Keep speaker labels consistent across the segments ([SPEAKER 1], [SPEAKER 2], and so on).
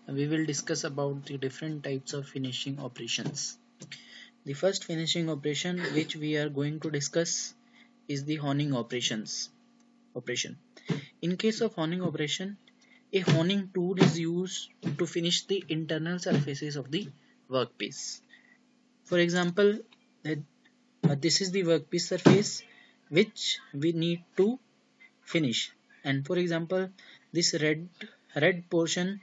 [SPEAKER 1] we will discuss about the different types of finishing operations. The first finishing operation which we are going to discuss is the honing operation. In case of honing operation, a honing tool is used to finish the internal surfaces of the workpiece. For example, uh, this is the workpiece surface which we need to finish, and for example, this red portion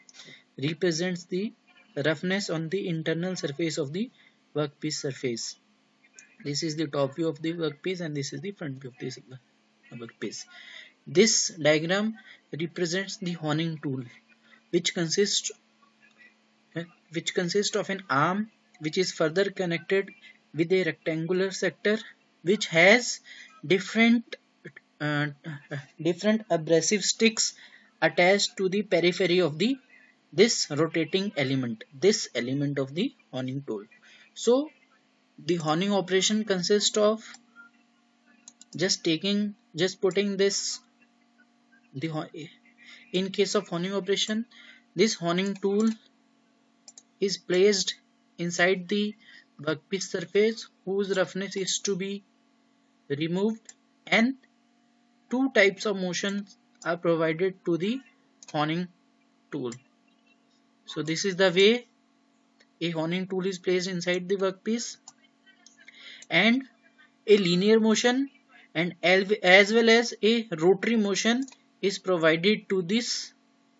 [SPEAKER 1] represents the roughness on the internal surface of the workpiece surface. This is the top view of the workpiece and this is the front view of this workpiece. This diagram represents the honing tool, which consists of an arm which is further connected with a rectangular sector which has different uh, different abrasive sticks attached to the periphery of the this rotating element, this element of the honing tool. So the honing operation consists of just putting this the in case of honing operation, this honing tool is placed inside the workpiece surface whose roughness is to be removed, and two types of motions are provided to the honing tool. So this is the way a honing tool is placed inside the workpiece, and a linear motion and as well as a rotary motion is provided to this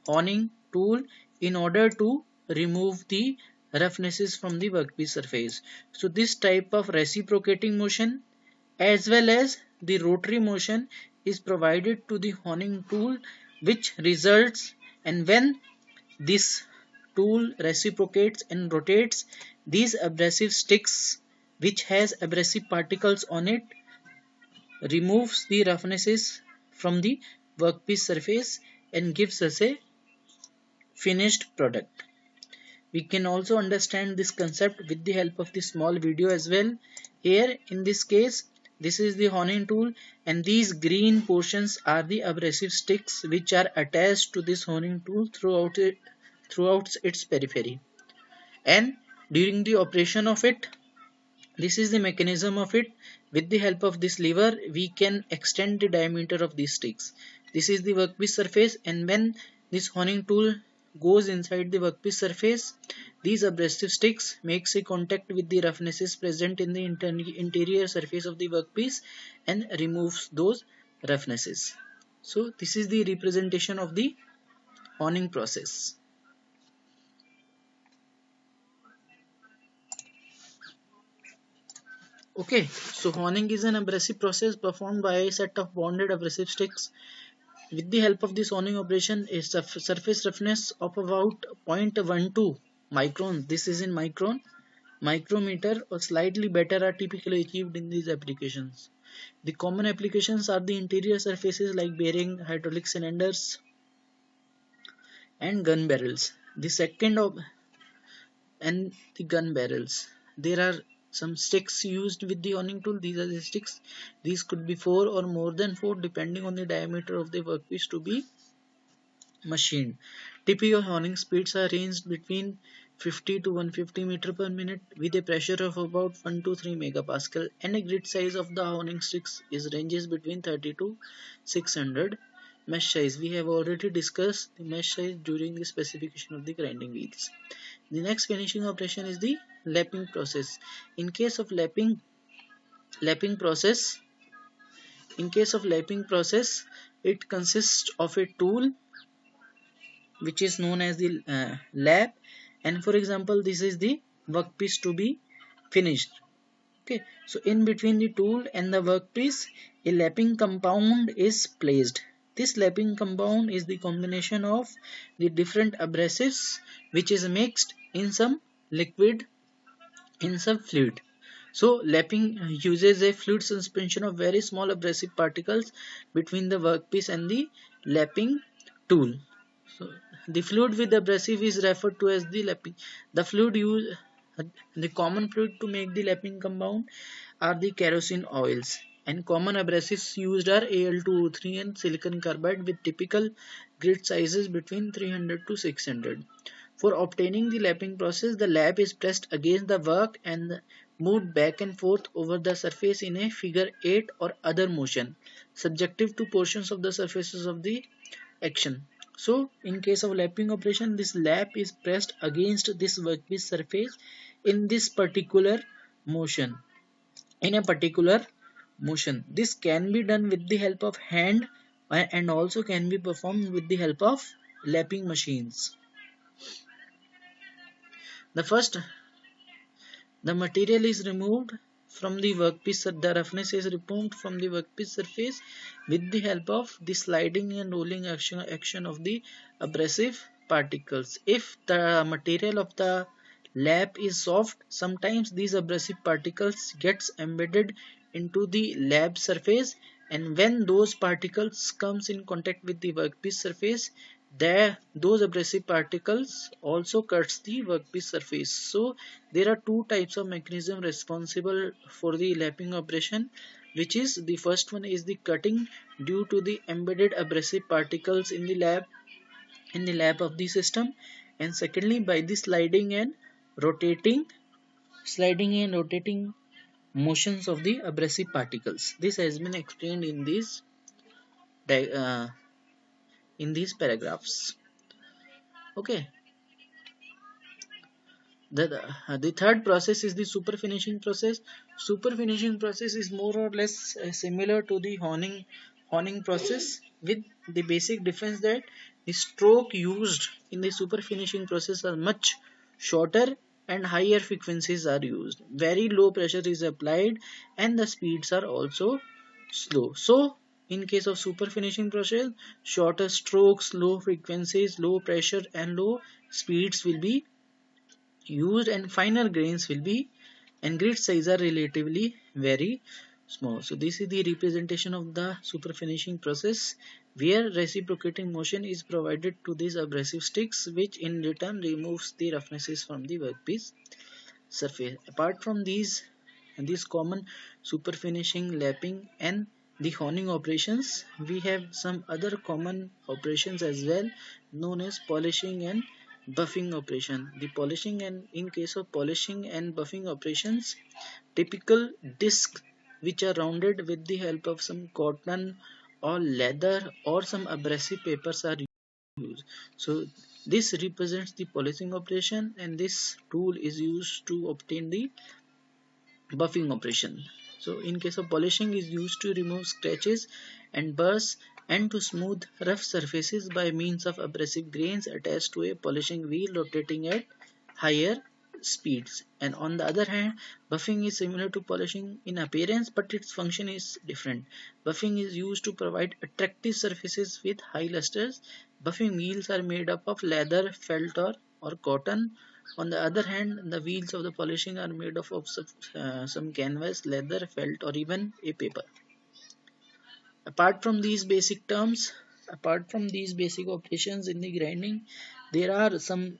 [SPEAKER 1] honing tool in order to remove the roughnesses from the workpiece surface. So this type of reciprocating motion as well as the rotary motion is provided to the honing tool, which results, and when this tool reciprocates and rotates, these abrasive sticks which has abrasive particles on it removes the roughnesses from the workpiece surface and gives us a finished product. We can also understand this concept with the help of the small video as well. Here in this case, this is the honing tool and these green portions are the abrasive sticks which are attached to this honing tool throughout its periphery. And during the operation of it, this is the mechanism of it. With the help of this lever, we can extend the diameter of these sticks. This is the workpiece surface, and when this honing tool goes inside the workpiece surface, these abrasive sticks makes a contact with the roughnesses present in the interior surface of the workpiece and removes those roughnesses. So this is the representation of the honing process. Okay, so honing is an abrasive process performed by a set of bonded abrasive sticks. With the help of this honing operation, a surface roughness of about 0.12 micron, this is in micrometer or slightly better are typically achieved in these applications. The common applications are the interior surfaces like bearing, hydraulic cylinders, and gun barrels. The second of and the gun barrels. There are some sticks used with the honing tool. These are the sticks. These could be 4 or more than 4 depending on the diameter of the workpiece to be machined. Typical honing speeds are ranged between 50 to 150 meter per minute with a pressure of about 1 to 3 megapascal, and a grit size of the honing sticks is ranges between 30 to 600. Mesh size, we have already discussed the mesh size during the specification of the grinding wheels. The next finishing operation is the lapping process. In case of lapping process, it consists of a tool which is known as the lap, and for example, this is the workpiece to be finished. Okay, so in between the tool and the workpiece, a lapping compound is placed. This lapping compound is the combination of the different abrasives which is mixed in some liquid, in some fluid. So lapping uses a fluid suspension of very small abrasive particles between the workpiece and the lapping tool. So the fluid with abrasive is referred to as the lapping. The fluid used, the common fluid to make the lapping compound are the kerosene oils, and common abrasives used are Al2O3 and silicon carbide with typical grid sizes between 300 to 600. For obtaining the lapping process, the lap is pressed against the work and moved back and forth over the surface in a figure 8 or other motion, subjective to portions of the surfaces of the action. So, in case of lapping operation, this lap is pressed against this workpiece surface in this particular motion. In a particular motion, this can be done with the help of hand and also can be performed with the help of lapping machines. The first, the material is removed from the workpiece, the roughness is removed from the workpiece surface with the help of the sliding and rolling action of the abrasive particles. If the material of the lap is soft, sometimes these abrasive particles gets embedded into the lap surface, and when those particles comes in contact with the workpiece surface, there those abrasive particles also cuts the workpiece surface. So there are two types of mechanism responsible for the lapping operation, which is the first one is the cutting due to the embedded abrasive particles in the lap of the system, and secondly by the sliding and rotating motions of the abrasive particles. This has been explained uh, in these paragraphs. Okay. The third process is the super finishing process. Super finishing process is more or less similar to the honing process, with the basic difference that the stroke used in the super finishing process are much shorter and higher frequencies are used. Very low pressure is applied and the speeds are also slow. So in case of super finishing process, shorter strokes, low frequencies, low pressure and low speeds will be used, and finer grains will be, and grid size are relatively very small. So this is the representation of the super finishing process, where reciprocating motion is provided to these abrasive sticks, which in return removes the roughnesses from the workpiece surface. Apart from these common super finishing, lapping and the honing operations, we have some other common operations as well, known as polishing and buffing operation. The polishing, and in case of polishing and buffing operations, typical discs which are rounded with the help of some cotton or leather or some abrasive papers are used. So this represents the polishing operation, and this tool is used to obtain the buffing operation. So in case of polishing is used to remove scratches and burrs and to smooth rough surfaces by means of abrasive grains attached to a polishing wheel rotating at higher speeds. And on the other hand, buffing is similar to polishing in appearance, but its function is different. Buffing is used to provide attractive surfaces with high lusters. Buffing wheels are made up of leather, felt or cotton. On the other hand, the wheels of the polishing are made of some canvas, leather, felt or even a paper. Apart from these basic terms, apart from these basic operations in the grinding, there are some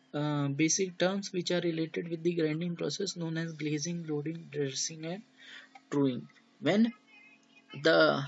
[SPEAKER 1] basic terms which are related with the grinding process, known as glazing, loading, dressing and truing. When the